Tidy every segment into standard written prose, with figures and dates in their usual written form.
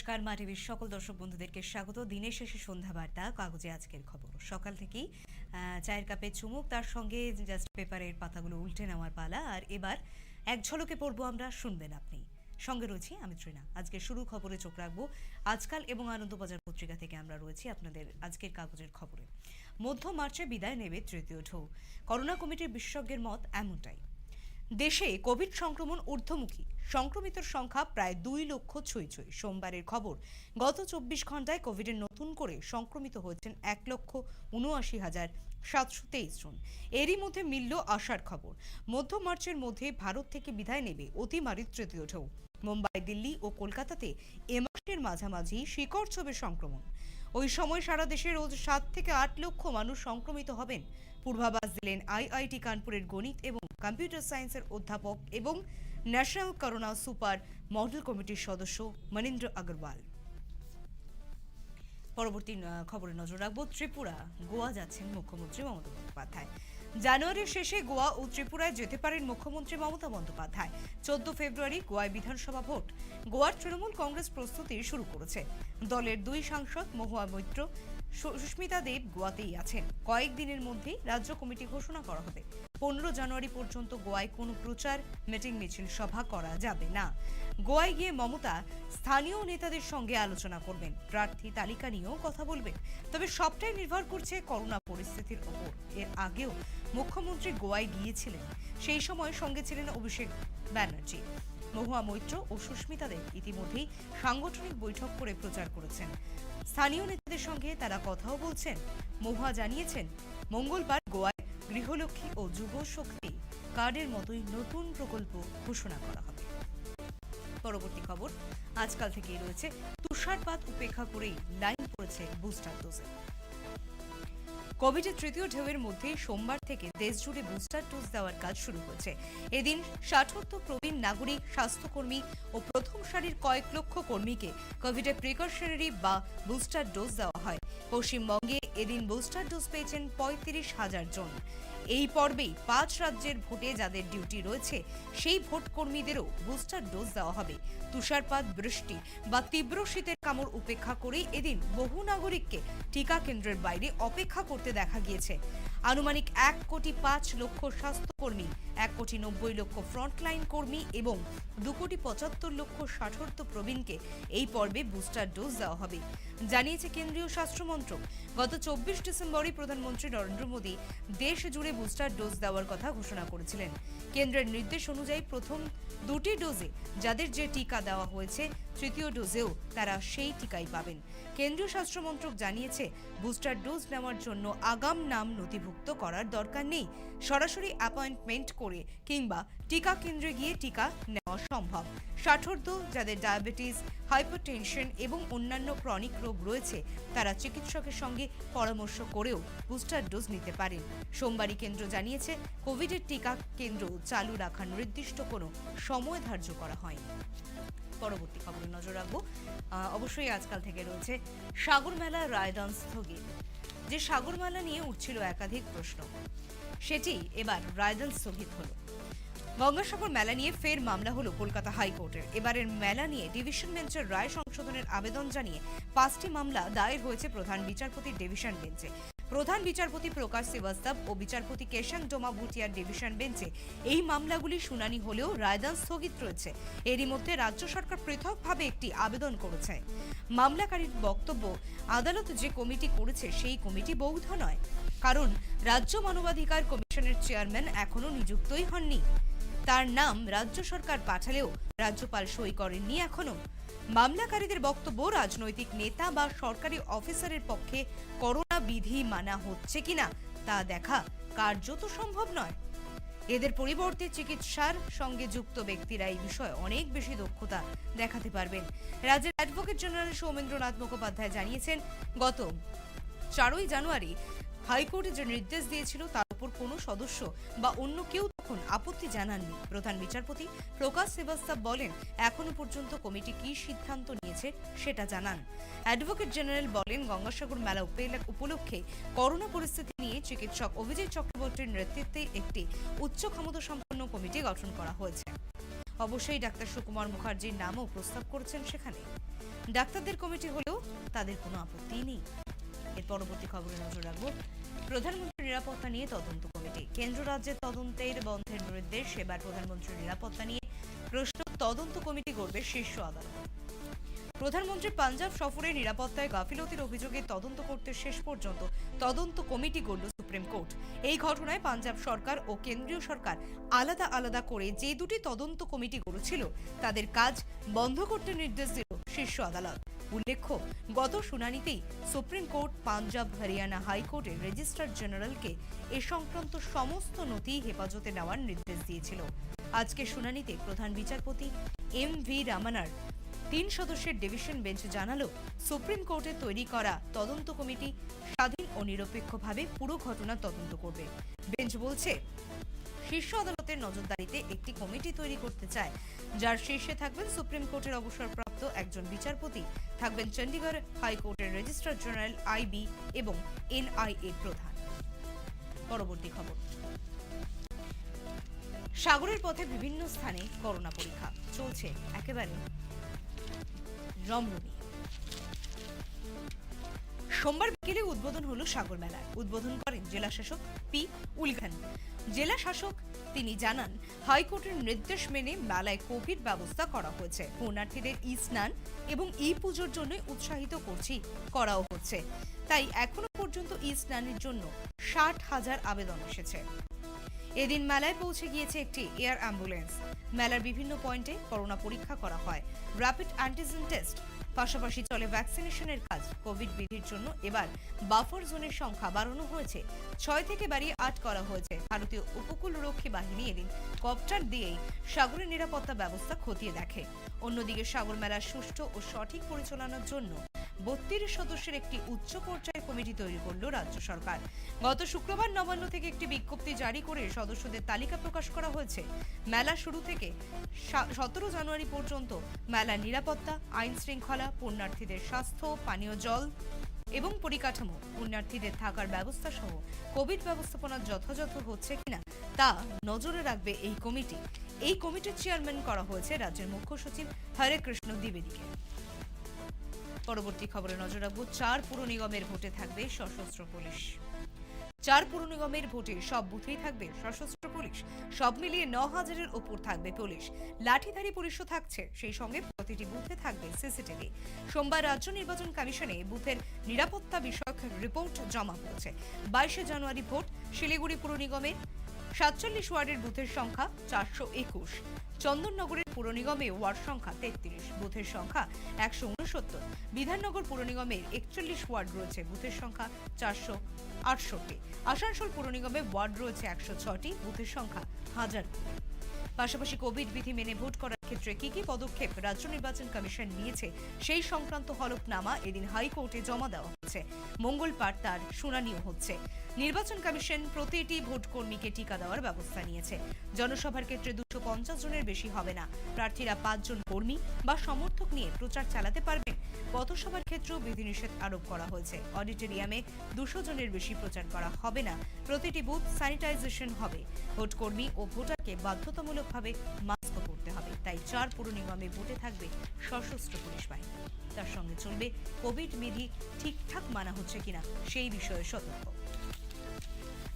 নমস্কার, মা টিভির সকল দর্শক বন্ধুদেরকে স্বাগত। দিনের শেষে সন্ধ্যা বার্তা কাগজে আজকের খবর। সকাল থেকেই চায়ের কাপে চুমুক, তার সঙ্গে জাস্ট পেপারের পাতাগুলো উল্টে নেওয়ার পালা। আর এবার এক ঝলকে পড়বো আমরা, শুনবেন আপনি। সঙ্গে রয়েছি আমি ত্রিনা। আজকে শুরু খবরে চোখ রাখবো আজকাল এবং আনন্দবাজার পত্রিকা থেকে। আমরা রয়েছি আপনাদের আজকের কাগজের খবরে। মধ্য মার্চে বিদায় নেবে তৃতীয় ঢেউ। করোনা কমিটির বিশেষজ্ঞের মত এমনটাই। দেশে কোভিড সংক্রমণ ঊর্ধ্বমুখী, সংক্রমিতের সংখ্যা প্রায় 2 লক্ষ ছুঁই। সোমবারের খবর, গত 24 ঘন্টায় কোভিডের নতুন করে সংক্রমিত হয়েছেন 1,79,723 জন। এরই মধ্যে মিলল আশার খবর। মধ্য মার্চের মধ্যে ভারত থেকে বিদায় নেবে অতিমারীর তৃতীয় ঢেউ। মুম্বাই, দিল্লি ও কলকাতাতে এ মাসের মাঝামাঝি শিকড় ছবে সংক্রমণ। ওই সময় সারা দেশে রোজ 7 থেকে 8 লক্ষ মানুষ সংক্রমিত হবেন। পূর্বাভাস দিলেন আইআইটি কানপুরের গণিত এবং কম্পিউটার সায়েন্সের অধ্যাপক এবং ন্যাশনাল করোনা সুপার মডেল কমিটির সদস্য মনীন্দ্র আগরওয়াল। পরবর্তী খবরে নজর রাখবো। ত্রিপুরা, গোয়া যাচ্ছেন মুখ্যমন্ত্রী মমতা বন্দ্যোপাধ্যায়। জানুয়ারির শেষে গোয়া ও ত্রিপুরায় যেতে পারেন মুখ্যমন্ত্রী মমতা বন্দ্যোপাধ্যায়। 14 ফেব্রুয়ারি গোয়ায় বিধানসভা ভোট। গোয়ার তৃণমূল কংগ্রেস প্রস্তুতি শুরু করেছে। দলের 2 সাংসদ মহুয়া মৈত্র, সুস্মিতা দেব গোয়াতেই আছেন। কয়েকদিনের মধ্যেই রাজ্য কমিটি ঘোষণা করা হবে। 15 জানুয়ারি পর্যন্ত গোয়ায় কোনো প্রচার, মিটিং, মিছিল, সভা করা যাবে না। গোয়ায় গিয়ে মমতা স্থানীয় নেতাদের সঙ্গে আলোচনা করবেন, প্রার্থী তালিকা নিয়েও কথা বলবেন। তবে সবটাই নির্ভর করছে করোনা পরিস্থিতির ওপর। এর আগেও মুখ্যমন্ত্রী গোয়ায় গিয়েছিলেন, সেই সময় সঙ্গে ছিলেন অভিষেক ব্যানার্জি। মহুয়া মৈত্র ও সুস্মিতা দেব ইতিমধ্যেই সাংগঠনিক বৈঠক করে প্রচার করেছেন। স্থানীয় নেতাদের সঙ্গে তারা কথাও বলছেন। মহুয়া জানিয়েছেন, মঙ্গলবার গোয়ায় গৃহলক্ষ্মী ও যুব শক্তি কার্ডের মতোই নতুন প্রকল্প ঘোষণা করা হবে। পরবর্তী খবর, আজকাল থেকেই রয়েছে তুষারপাত উপেক্ষা করেই লাইন পড়েছে বুস্টার ডোজে। কোভিডের তৃতীয় ঢেউয়ের মধ্যে সোমবার থেকে দেশ জুড়ে বুস্টার ডোজ দেওয়ার কাজ শুরু হয়েছে। এদিন 60 প্রবীণ নাগরিক, স্বাস্থ্যকর্মী ও প্রথম সারির কয়েক লক্ষ কর্মীকে কোভিডের প্রিকশনারি বা বুস্টার ডোজ দেওয়া হয়। পশ্চিমবঙ্গে এদিন বুস্টার ডোজ পেয়েছেন 35,000 জন। এই পর্বেই 5 রাজ্যের ভোটে যাদের ডিউটি রয়েছে সেই ভোট কর্মীদেরও বুস্টার ডোজ দেওয়া হবে। তুষারপাত, বৃষ্টি বা তীব্র শীতের কামড় উপেক্ষা করেই এদিন বহু নাগরিককে টিকা কেন্দ্রের বাইরে অপেক্ষা করতে দেখা গিয়েছে। আনুমানিক 1,05,00,000 স্বাস্থ্যকর্মী, 1,90,00,000 ফ্রন্টলাইন কর্মী এবং 2,75,00,000 ষাটোর্ধ্ব প্রবীণকে এই পর্বে বুস্টার ডোজ দেওয়া হবে, জানিয়েছে কেন্দ্রীয় স্বাস্থ্য মন্ত্রক। গত 24 ডিসেম্বরই প্রধানমন্ত্রী নরেন্দ্র মোদী দেশ জুড়ে বুস্টার ডোজ দেওয়ার কথা ঘোষণা করেছিলেন। কেন্দ্রের নির্দেশ অনুযায়ী প্রথম 2টি ডোজে যাদের যে টিকা দেওয়া হয়েছে, তৃতীয় ডোজেও তারা সেই টিকাই পাবেন। কেন্দ্রীয় স্বাস্থ্য মন্ত্রক জানিয়েছে, বুস্টার ডোজ নেওয়ার জন্য আগাম নাম নথিভুক্ত করার দরকার নেই। সরাসরি অ্যাপয়েন্টমেন্ট করে কিংবা টিকা কেন্দ্রে গিয়ে টিকা নেওয়া সম্ভব। ষাটোর্ধ্ব যাদের ডায়াবেটিস, হাইপারটেনশন এবং অন্যান্য ক্রনিক রোগ রয়েছে, তারা চিকিৎসকের সঙ্গে পরামর্শ করেও বুস্টার ডোজ নিতে পারেন। সোমবারই কেন্দ্র জানিয়েছে, কোভিডের টিকা কেন্দ্র চালু রাখার নির্দিষ্ট কোনো সময় ধার্য করা হয়নি। পরবর্তী খবরে নজর রাখবো। অবশ্যই আজকাল থেকে রয়েছে সাগর মেলা রায়দান স্থগিত। যে সাগর মেলা নিয়ে উঠছিল একাধিক প্রশ্ন, সেটি এবার রায়দান স্থগিত হলো। গঙ্গাসাগর মেলা নিয়ে ফের মামলা হলো কলকাতা হাইকোর্টের। এবারের মেলা নিয়ে ডিভিশন বেঞ্চের রায় সংশোধনের আবেদন জানিয়ে 5টি মামলা দায়ের হয়েছে প্রধান বিচারপতির ডিভিশন বেঞ্চে। প্রধান বিচারপতি প্রকাশ শ্রীবাস্তব ও বিচারপতি কেশাং ডোমা ভুটিয়ার ডিভিশন বেঞ্চে এই মামলাগুলি শুনানি হলেও রায়দান স্থগিত রয়েছে। এরই মধ্যে রাজ্য সরকার পৃথকভাবে একটি আবেদন করেছে। মামলাকারীর বক্তব্য, আদালত যে কমিটি করেছে সেই কমিটি বৈধ নয়, কারণ রাজ্য মানবাধিকার কমিশনের চেয়ারম্যান এখনো নিযুক্তই হননি। তার নাম রাজ্য সরকার পাঠালেও রাজ্যপাল সই করেননি এখনো। মামলাকারীদের বক্তব্য, রাজনৈতিক নেতা বা সরকারি অফিসারের পক্ষে করোনা বিধি মানা হচ্ছে কিনা তা দেখা কার্যত সম্ভব নয়। এদের পরিবর্তে চিকিৎসার সঙ্গে যুক্ত ব্যক্তিরা এই বিষয়ে অনেক বেশি দক্ষতা দেখাতে পারবেন। রাজ্যের অ্যাডভোকেট জেনারেল সৌমেন্দ্রনাথ মুখোপাধ্যায় জানিয়েছেন, গত 4ই জানুয়ারি হাইকোর্টে যে নির্দেশ দিয়েছিল তার উপর কোনো সদস্য বা অন্য কেউ তখন আপত্তি জানাননি। প্রধান বিচারপতি প্রকাশ শ্রীবাস্তব বলেন, এখনো পর্যন্ত কমিটি কি সিদ্ধান্ত নিয়েছে সেটা জানান। অ্যাডভোকেট জেনারেল বলেন, গঙ্গাসাগর মেলা উপলক্ষে করোনা পরিস্থিতি নিয়ে চিকিৎসক অভিজিৎ চক্রবর্তীর নেতৃত্বে একটি উচ্চ ক্ষমতা সম্পন্ন কমিটি গঠন করা হয়েছে। অবশ্যই ডাক্তার সুকুমার মুখার্জির নামও প্রস্তাব করেছেন সেখানে। ডাক্তারদের কমিটি হলেও তাদের কোনো আপত্তি নেই। এর পরবর্তী খবরে নজর রাখবো প্রধানমন্ত্রীর নিরাপত্তা নিয়ে তদন্ত কমিটি। কেন্দ্র রাজ্যের তদন্তের বন্ধের নির্দেশ, এবার প্রধানমন্ত্রীর নিরাপত্তা নিয়ে প্রশ্ন তদন্ত কমিটি গড়বে শীর্ষ আদালত। প্রধানমন্ত্রী পাঞ্জাব সফরে নিরাপত্তায় গাফিলতির অভিযোগে তদন্ত করতে শেষ পর্যন্ত তদন্ত কমিটি গড়ল সুপ্রিম কোর্ট। এই ঘটনায় পাঞ্জাব সরকার ও কেন্দ্রীয় সরকার আলাদা আলাদা করে যে দুটি তদন্ত কমিটি গড়েছিল তাদের কাজ বন্ধ করতে নির্দেশ দিল শীর্ষ আদালত। উল্লেখ্য, গত শুনানিতেই সুপ্রিম কোর্ট পাঞ্জাব হরিয়ানা হাইকোর্টের রেজিস্ট্রার জেনারেলকে এ সংক্রান্ত সমস্ত নথি হেফাজতে নেওয়ার নির্দেশ দিয়েছিল। আজকে শুনানিতে প্রধান বিচারপতি এম.ভি. রামানার 3 সদস্যের ডিভিশন বেঞ্চ জানালো, সুপ্রিম কোর্টের তৈরি করা তদন্ত কমিটি স্বাধীন ও নিরপেক্ষভাবে পুরো ঘটনা তদন্ত করবে। বেঞ্চ বলছে, শীর্ষ আদালতের নজরদারিতে একটি কমিটি তৈরি করতে চায়, যার শীর্ষে থাকবেন সুপ্রিম কোর্টের অবসরপ্রাপ্ত একজন বিচারপতি, থাকবেন চণ্ডীগড় হাইকোর্টের রেজিস্ট্রার জেনারেল আইবি এবং এনআইএ প্রধান। পরবর্তী খবর, সাগরের পথে বিভিন্ন স্থানে করোনা পরীক্ষা চলছে একেবারে রমরমিয়ে। সোমবার বিকেলে উদ্বোধন হলো সাগর মেলার। উদ্বোধন করেন জেলা শাসক পি উলঘান। জেলা শাসক তিনি জানান, হাইকোর্টের নির্দেশ মেনে মেলায় কোভিড ব্যবস্থা করা হয়েছে। পুণ্যার্থীদের ই স্নান এবং ই পুজোর জন্য উৎসাহিত করাও হচ্ছে। তাই এখনো পর্যন্ত ই স্নানের জন্য 60,000 আবেদন এসেছে। এদিন মেলায় পৌঁছে গিয়েছে একটি এয়ার অ্যাম্বুলেন্স। মেলার বিভিন্ন পয়েন্টে করোনা পরীক্ষা করা হয়, র্যাপিড অ্যান্টিজেন টেস্ট, পাশাপাশি চলে ভ্যাকসিনেশনের কাজ। কোভিড বিধির জন্য এবার বাফার জোনের সংখ্যা বাড়ানো হয়েছে, 6 থেকে বাড়িয়ে 8 করা হয়েছে। ভারতীয় উপকূলরক্ষী বাহিনী এদিন কপ্টার দিয়েই সাগরের নিরাপত্তা ব্যবস্থা খতিয়ে দেখে। অন্যদিকে সাগর মেলার সুষ্ঠু ও সঠিক পরিচালনার জন্য 32 সদস্যের একটি উচ্চ পর্যায়ের কমিটি তৈরি করল রাজ্য সরকার। গত শুক্রবার নবান্ন থেকে একটি বিজ্ঞপ্তি জারি করে সদস্যদের তালিকা প্রকাশ করা হয়েছে। মেলা শুরু থেকে 17 জানুয়ারি পর্যন্ত মেলার নিরাপত্তা, আইন শৃঙ্খলা, পুণ্যার্থীদের স্বাস্থ্য, পানীয় জল এবং পরিকাঠামো, পুণ্যার্থীদের থাকার ব্যবস্থা সহ কোভিড ব্যবস্থাপনা যথাযথ হচ্ছে কিনা তা নজরে রাখবে এই কমিটি। এই কমিটির চেয়ারম্যান করা হয়েছে রাজ্যের মুখ্য সচিব হরে কৃষ্ণ দ্বিবেদীকে। পরবর্তী খবরে নজর রাখবো 4 পুর নিগমের ভোটে থাকবে সশস্ত্র পুলিশ। 4 পুর নিগমের ভোটে সব বুথেই থাকবে সশস্ত্র পুলিশ। সব মিলিয়ে 9,000-এর ওপর থাকবে পুলিশ। লাঠিধারী পুলিশও থাকছে, সেই সঙ্গে প্রতিটি বুথে থাকবে সিসিটিভি। সোমবার রাজ্য নির্বাচন কমিশনে বুথের নিরাপত্তা বিষয়ক রিপোর্ট জমা পড়েছে। 22 জানুয়ারি ভোট। শিলিগুড়ি পুর নিগমে 47 ওয়ার্ডের বুথের সংখ্যা 421। চন্দননগরের পুর নিগমে ওয়ার্ড সংখ্যা 33, বুথের সংখ্যা 169। বিধাননগর পুর নিগমের 41 ওয়ার্ড রয়েছে, বুথের সংখ্যা 468। আসানসোল পুর নিগমে ওয়ার্ড রয়েছে 106টি, বুথের সংখ্যা 1000। পাশাপাশি কোভিড বিধি মেনে ভোট করার ক্ষেত্রে কি কি পদক্ষেপ রাজ্য নির্বাচন কমিশন নিয়েছে সেই সংক্রান্ত হলফনামা এদিন হাইকোর্টে জমা দেওয়া হচ্ছে। মঙ্গলবার তার শুনানিও হচ্ছে। নির্বাচন কমিশন প্রতিটি ভোট কর্মীকে টিকা দেওয়ার ব্যবস্থা নিয়েছে। জনসভার ক্ষেত্রে 250 জনের বেশি হবে না। প্রার্থীরা 5 জন কর্মী বা সমর্থক নিয়ে প্রচার চালাতে পারবেন। পথসভার ক্ষেত্রেও বিধিনিষেধ আরোপ করা হয়েছে। অডিটোরিয়ামে 200 জনের বেশি প্রচার করা হবে না। প্রতিটি বুথ স্যানিটাইজেশন হবে। ভোট কর্মী ও ভোটারকে বাধ্যতামূলকভাবে মাস্ক পরতে হবে। তাই 4 পুর নিগমে ভোটে থাকবে সশস্ত্র পুলিশ বাহিনী। তার সঙ্গে চলবে কোভিড বিধি ঠিকঠাক মানা হচ্ছে কিনা সেই বিষয়ে সতর্ক।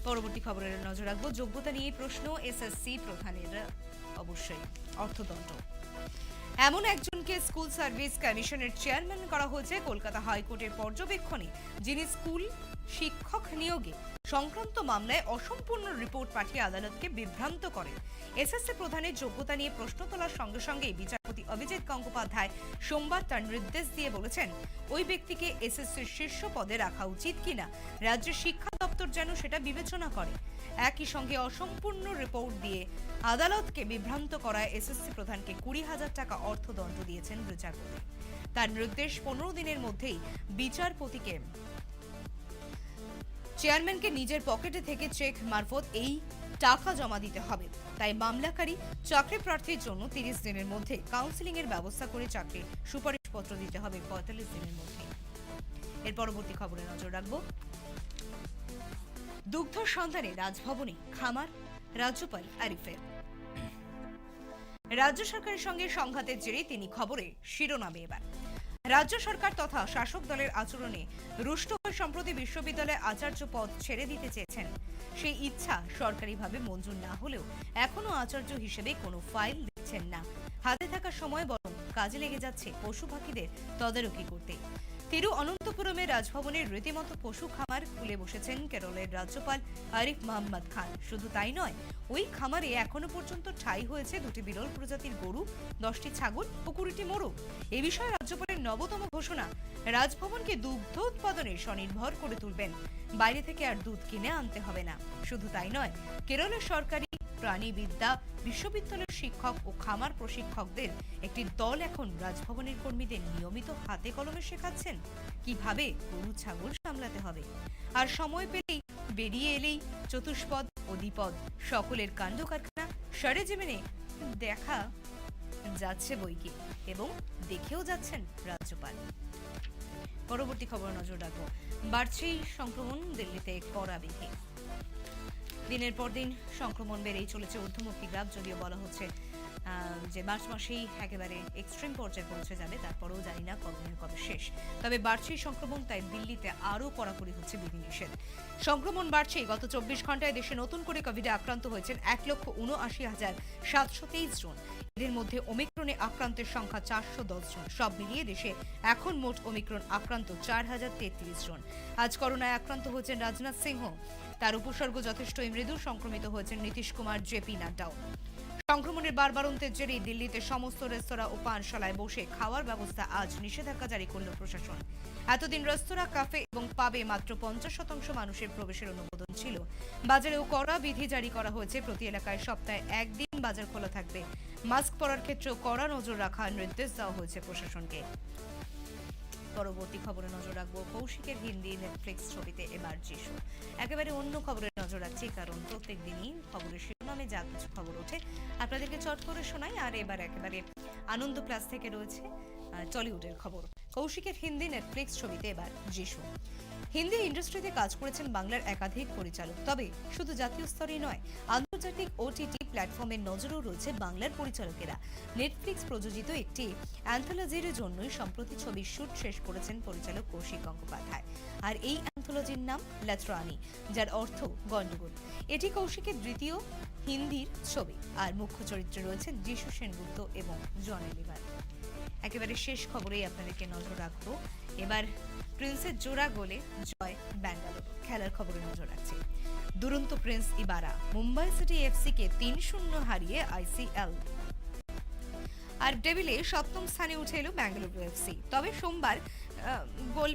পরবর্তী খবরের নজর রাখবো যোগ্যতা নিয়ে প্রশ্ন, এসএসসি প্রধানের অবশ্যই অর্থদণ্ড। এমন একজনকে স্কুল সার্ভিস কমিশনের চেয়ারম্যান করা হয়েছে কলকাতা হাইকোর্টের পর্যবেক্ষণে, যিনি স্কুল শিক্ষক নিয়োগে সংক্রান্ত মামলায় অসম্পূর্ণ রিপোর্ট পাঠিয়ে আদালতকে বিভ্রান্ত করেন। এসএসসি প্রধানের যোগ্যতা নিয়ে প্রশ্ন তোলার সঙ্গে সঙ্গে বিচারপতি অভিজিৎ গঙ্গোপাধ্যায় সোমবার তার নির্দেশ দিয়ে বলেছেন, ওই ব্যক্তিকে এসএসসির শীর্ষ পদে রাখা উচিত কিনা রাজ্যের শিক্ষা দপ্তর যেন সেটা বিবেচনা করে। একই সঙ্গে অসম্পূর্ণ রিপোর্ট দিয়ে আদালতকে বিভ্রান্ত করায় এসএসসি প্রধানকে 20,000 টাকা অর্থদণ্ড দিয়েছেন বিচারপতি। তার নির্দেশ 15 দিনের মধ্যেই বিচারপতিকে চেয়ারম্যানকে নিজের পকেটে থেকে চেক মারফত এই টাকা জমা দিতে হবে। তাই মামলাকারী চাকরি প্রার্থীর জন্য 30 দিনের মধ্যে কাউন্সেলিং এর ব্যবস্থা করে চাকরির সুপারিশপত্র দিতে হবে 45 দিনের মধ্যে। এর পরবর্তী খবরে নজর রাখবো দুগ্ধ সন্ধানে রাজভবনে খামার রাজ্যপাল আরিফের। রাজ্য সরকারের সঙ্গে সংঘাতের জেরে তিনি খবরে শিরোনামে এবার রাজ্য সরকার তথা শাসক দলের আচরণে রুষ্ট হয়ে সম্প্রতি বিশ্ববিদ্যালয়ে আচার্য পদ ছেড়ে দিতে চেয়েছেন। সেই ইচ্ছা সরকারিভাবে মঞ্জুর না হলেও এখনো আচার্য হিসেবে কোনো ফাইল দিচ্ছেন না। হাতে থাকা সময় বরং কাজে লেগে যাচ্ছে পশু পাখিদের তদারকি করতে। তিরুঅনন্তপুরমে রাজভবনের রীতিমতো পশু খামার খুলে বসেছেন কেরলের রাজ্যপাল আরিফ মোহাম্মদ খান। শুধু তাই নয়, ওই খামারে এখনো পর্যন্ত ঠাঁই হয়েছে 2টি বিরল প্রজাতির গরু, 10টি ছাগল ও 20টি মোরগ। এ বিষয়ে রাজ্যপালের নবতম ঘোষণা, রাজভবনকে দুগ্ধ উৎপাদনে স্বনির্ভর করে তুলবেন। বাইরে থেকে আর দুধ কিনে আনতে হবে না। শুধু তাই নয়, কেরলের সরকারি প্রাণীবিদ্যা বিশ্ববিদ্যালয়ের শিক্ষক ও খামার প্রশিক্ষকদের একটি দল এখন রাজভবনের কর্মীদের নিয়মিত হাতে কলমে শেখাচ্ছেন কিভাবে গরু ছাগল সামলাতে হবে। আর সময় পেলেই বেরিয়ে এলেই চতুষ্পদ ও দ্বিপদ সকলের কাণ্ড কারখানা সরেজমিনে দেখা যাচ্ছে বইকি, এবং দেখেও যাচ্ছেন রাজ্যপাল। পরবর্তী খবর নজর রাখবো। বাড়ছে সংক্রমণ, দিল্লিতে কড়া বিধি। দিনের পর দিন সংক্রমণ বেড়েই চলেছে ঊর্ধ্বমুখী গ্রাফ। যদিও বলা হচ্ছে যে মার্চ মাসেই একেবারে এক্সট্রিম পর্যায়ে পৌঁছে যাবে, তারপরেও জানি না কবে শেষ। তবে বাড়ছে সংক্রমণ, তাই দিল্লিতে আরও কড়াকড়ি হচ্ছে বিধিনিষেধ। সংক্রমণ বাড়ছে। গত 24 ঘন্টায় দেশে নতুন করে কোভিডে আক্রান্ত হয়েছেন 1,79,723 জন। এদের মধ্যে ওমিক্রনে আক্রান্তের সংখ্যা 410 জন। সব মিলিয়ে দেশে এখন মোট ওমিক্রন আক্রান্ত 4,033 জন। আজ করোনায় আক্রান্ত হয়েছেন রাজনাথ সিংহ। তার উপসর্গ যথেষ্টই মৃদু। সংক্রমিত হয়েছেন নীতিশ কুমার, জেপি নাড্ডাও। সংক্রমণের বাড়বাড়ন্তের জেরে দিল্লিতে সমস্ত রেস্তোরাঁ ও পানশালায় বসে খাওয়ার ব্যবস্থা আজ নিষেধাজ্ঞা জারি করল প্রশাসন। এতদিন রেস্তোরাঁ, কাফে এবং পাবে মাত্র 50% মানুষের প্রবেশের অনুমোদন ছিল। বাজারেও কড়া বিধি জারি করা হয়েছে। প্রতি এলাকায় সপ্তাহে একদিন বাজার খোলা থাকবে। মাস্ক পরার ক্ষেত্রেও কড়া নজর রাখার নির্দেশ দেওয়া হয়েছে প্রশাসনকে। পরবর্তী খবরে নজর রাখবো। কৌশিকের হিন্দি নেটফ্লিক্স ছবিতে এবার যিশু। একেবারে অন্য খবরে নজর রাখছি, কারণ প্রত্যেক দিনই খবরের শিরোনামে যা কিছু খবর ওঠে আপনাদেরকে চট করে শোনাই। আর এবার একেবারে আনন্দ প্লাস থেকে রয়েছে টলিউডের খবর। কৌশিকের হিন্দি নেটফ্লিক্স ছবিতে এবার যিশু। হিন্দি ইন্ডাস্ট্রিতে কাজ করেছেন বাংলার একাধিক পরিচালক। তবে শুধু জাতীয় স্তরেই নয়, আন্তর্জাতিক ওটিটি প্ল্যাটফর্মের নজরও রয়েছে বাংলার পরিচালকেরা। নেটফ্লিক্স প্রযোজিত একটি অ্যান্থোলজির জন্যই সম্প্রতি ছবির শুট শেষ করেছেন পরিচালক কৌশিক গঙ্গোপাধ্যায়। আর এই অ্যান্থোলজির নাম ল্যাথরানি, যার অর্থ গন্ডগোল। এটি কৌশিকের দ্বিতীয় হিন্দির ছবি। আর মুখ্য চরিত্রে রয়েছেন যিশু সেনগুপ্ত এবং জন এলিভার। একেবারে শেষ খবরেই আপনাদেরকে নজর রাখবো। এবার প্রিন্সের জোড়া গোলে জয় বেঙ্গালুরু। খেলার খবরে নজর রাখছে। দুরন্ত প্রিন্স ইবারা মুম্বাই সিটি এফসিকে 3-0 হারিয়ে আইসিএল। আর টেবিলে 7ম স্থানে উঠে এলো বেঙ্গালুরু এফসি। তবে সোমবার গোল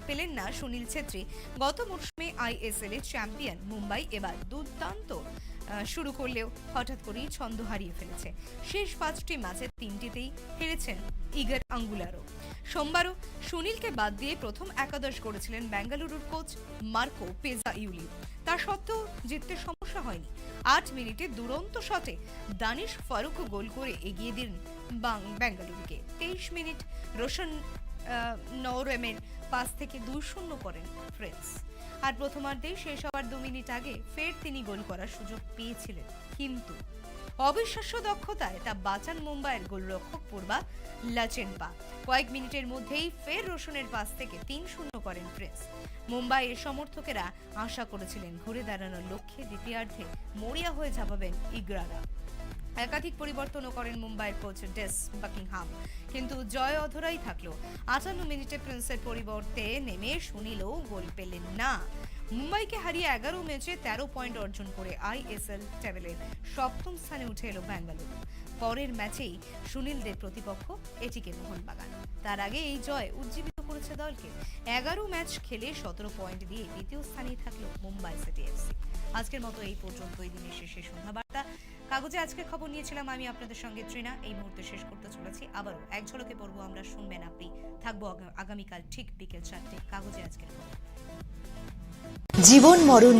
পেলেন না সুনীল ছেত্রী। গত মরশুমে আইএসএল এর চ্যাম্পিয়ন মুম্বাই এবার দুর্দান্ত শুরু করলেও হঠাৎ করেই ছন্দ হারিয়ে ফেলেছে। শেষ 5টি ম্যাচে 3টিতেই হেরেছেন ইগর আঙ্গুলারো। সোমবারও সুনীলকে বাদ দিয়ে প্রথম একাদশ গড়েছিলেন বেঙ্গালুরুর কোচ মার্কো পেজাইউলি। তা সত্ত্বেও জিততে সমস্যা হয়নি। 8 মিনিটে দুরন্ত শটে দানিশ ফারুক গোল করে এগিয়ে দিন বেঙ্গালুরুকে। 23 মিনিট রোশন নওরেমের পাস থেকে 2-0 করেন ফ্রেন্স। আর প্রথমার্ধে শেষ হওয়ার 2 মিনিট আগে ফের তিনি গোল করার সুযোগ পেয়েছিলেন, কিন্তু অবিশ্বাস্য দক্ষতায় তা বাঁচান মুম্বাইয়ের গোলরক্ষক পূর্বা লাচেনপা। কয়েক মিনিটের মধ্যেই ফের রোশনের পাস থেকে 3-0 করেন ফ্রেন্স। মুম্বাইয়ের সমর্থকেরা আশা করেছিলেন ঘুরে দাঁড়ানোর লক্ষ্যে দ্বিতীয়ার্ধে মরিয়া হয়ে ঝাঁপাবেন ইগরারা। একাধিক পরিবর্তনও করেন মুম্বাইয়ের কোচ ডেস বাকিংহাম, কিন্তু জয় অধরাই থাকলো। 58 মিনিটে প্রিন্সের পরিবর্তে নেমে সুনীলও গোল পেলেন না। মুম্বাইকে হারিয়ে 11 ম্যাচে 13 পয়েন্ট অর্জন করে আইএসএল টেবিলের 7ম স্থানে উঠে এলো বেঙ্গালুরু। পরের ম্যাচেই সুনীলদের প্রতিপক্ষ এটিকে মোহনবাগান। তার আগে এই জয় উজ্জীবিত করেছে দলকে। 11 ম্যাচ খেলে 17 পয়েন্ট দিয়ে দ্বিতীয় স্থানেই থাকলো মুম্বাই সিটি এফসি। আজকের মতো এই পর্যন্তই। দিনের শেষে সন্ধ্যা বার্তা কাগজে আজকের খবর নিয়েছিলাম আমি আপনাদের সঙ্গে তৃণা। এই মুহূর্তে শেষ করতে চলেছি। আবারও এক ঝলকে পড়বো আমরা, শুনবেন আপনি। থাকবো আগামীকাল ঠিক বিকেল 4টে কাগজে আজকের খবর। জীবন মরণ